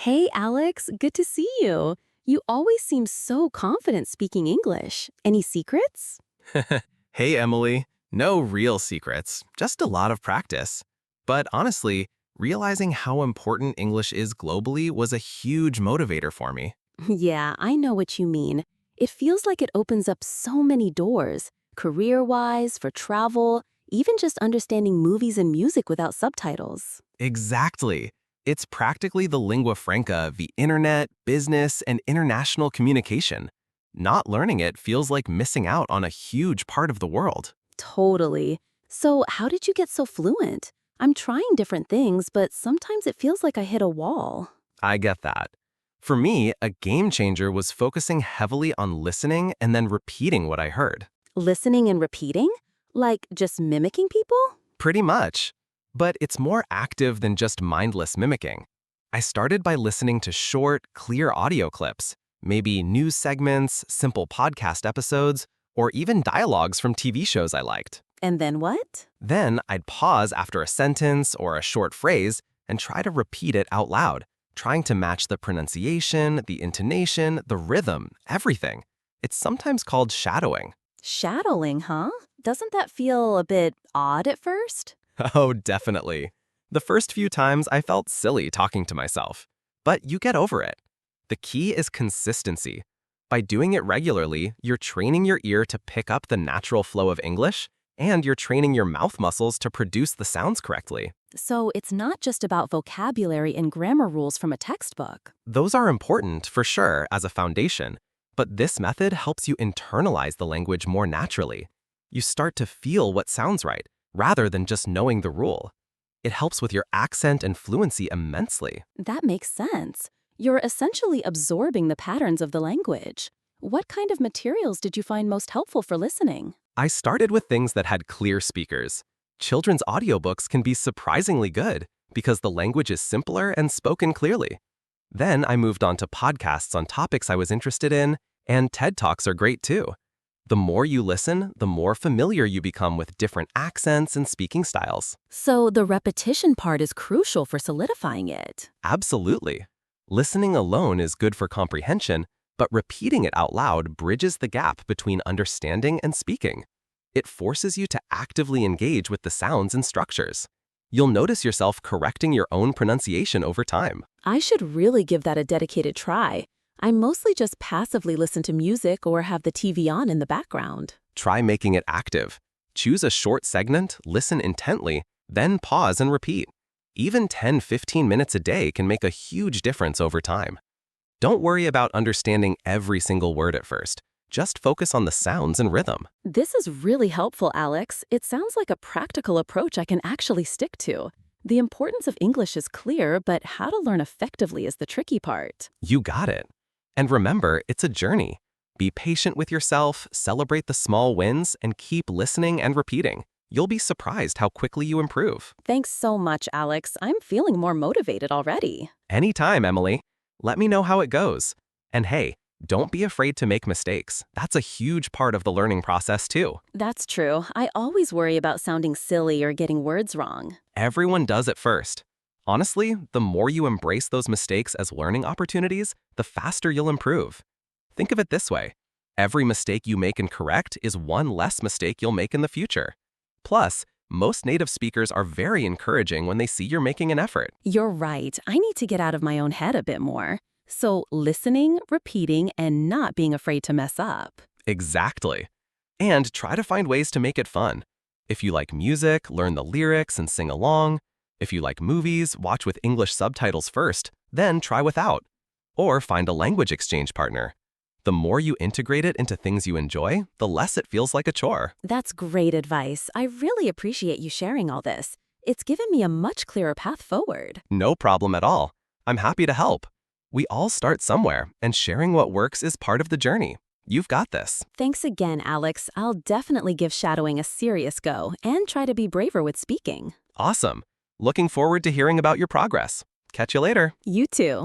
Hey, Alex, good to see you. You always seem so confident speaking English. Any secrets? Hey, Emily. No real secrets, just a lot of practice. But honestly, realizing how important English is globally was a huge motivator for me. Yeah, I know what you mean. It feels like it opens up so many doors, career-wise, for travel, even just understanding movies and music without subtitles. Exactly. It's practically the lingua franca of the internet, business, and international communication. Not learning it feels like missing out on a huge part of the world. Totally. So, how did you get so fluent? I'm trying different things, but sometimes it feels like I hit a wall. I get that. For me, a game changer was focusing heavily on listening and then repeating what I heard. Listening and repeating? Like just mimicking people? Pretty much. But it's more active than just mindless mimicking. I started by listening to short, clear audio clips, maybe news segments, simple podcast episodes, or even dialogues from TV shows I liked. And then what? Then I'd pause after a sentence or a short phrase and try to repeat it out loud, trying to match the pronunciation, the intonation, the rhythm, everything. It's sometimes called shadowing. Shadowing, huh? Doesn't that feel a bit odd at first? Oh, definitely. The first few times I felt silly talking to myself, but you get over it. The key is consistency. By doing it regularly, you're training your ear to pick up the natural flow of English, and you're training your mouth muscles to produce the sounds correctly. So it's not just about vocabulary and grammar rules from a textbook. Those are important, for sure, as a foundation, but this method helps you internalize the language more naturally. You start to feel what sounds right, rather than just knowing the rule. It helps with your accent and fluency immensely. That makes sense. You're essentially absorbing the patterns of the language. What kind of materials did you find most helpful for listening? I started with things that had clear speakers. Children's audiobooks can be surprisingly good because the language is simpler and spoken clearly. Then I moved on to podcasts on topics I was interested in, and TED Talks are great too. The more you listen, the more familiar you become with different accents and speaking styles. So the repetition part is crucial for solidifying it. Absolutely. Listening alone is good for comprehension, but repeating it out loud bridges the gap between understanding and speaking. It forces you to actively engage with the sounds and structures. You'll notice yourself correcting your own pronunciation over time. I should really give that a dedicated try. I mostly just passively listen to music or have the TV on in the background. Try making it active. Choose a short segment, listen intently, then pause and repeat. Even 10-15 minutes a day can make a huge difference over time. Don't worry about understanding every single word at first. Just focus on the sounds and rhythm. This is really helpful, Alex. It sounds like a practical approach I can actually stick to. The importance of English is clear, but how to learn effectively is the tricky part. You got it. And remember, it's a journey. Be patient with yourself, celebrate the small wins, and keep listening and repeating. You'll be surprised how quickly you improve. Thanks so much, Alex. I'm feeling more motivated already. Anytime, Emily. Let me know how it goes. And hey, don't be afraid to make mistakes. That's a huge part of the learning process too. That's true. I always worry about sounding silly or getting words wrong. Everyone does it first. Honestly, the more you embrace those mistakes as learning opportunities, the faster you'll improve. Think of it this way. Every mistake you make and correct is one less mistake you'll make in the future. Plus, most native speakers are very encouraging when they see you're making an effort. You're right. I need to get out of my own head a bit more. So listening, repeating, and not being afraid to mess up. Exactly. And try to find ways to make it fun. If you like music, learn the lyrics and sing along. If you like movies, watch with English subtitles first, then try without. Or find a language exchange partner. The more you integrate it into things you enjoy, the less it feels like a chore. That's great advice. I really appreciate you sharing all this. It's given me a much clearer path forward. No problem at all. I'm happy to help. We all start somewhere, and sharing what works is part of the journey. You've got this. Thanks again, Alex. I'll definitely give shadowing a serious go and try to be braver with speaking. Awesome. Looking forward to hearing about your progress. Catch you later. You too.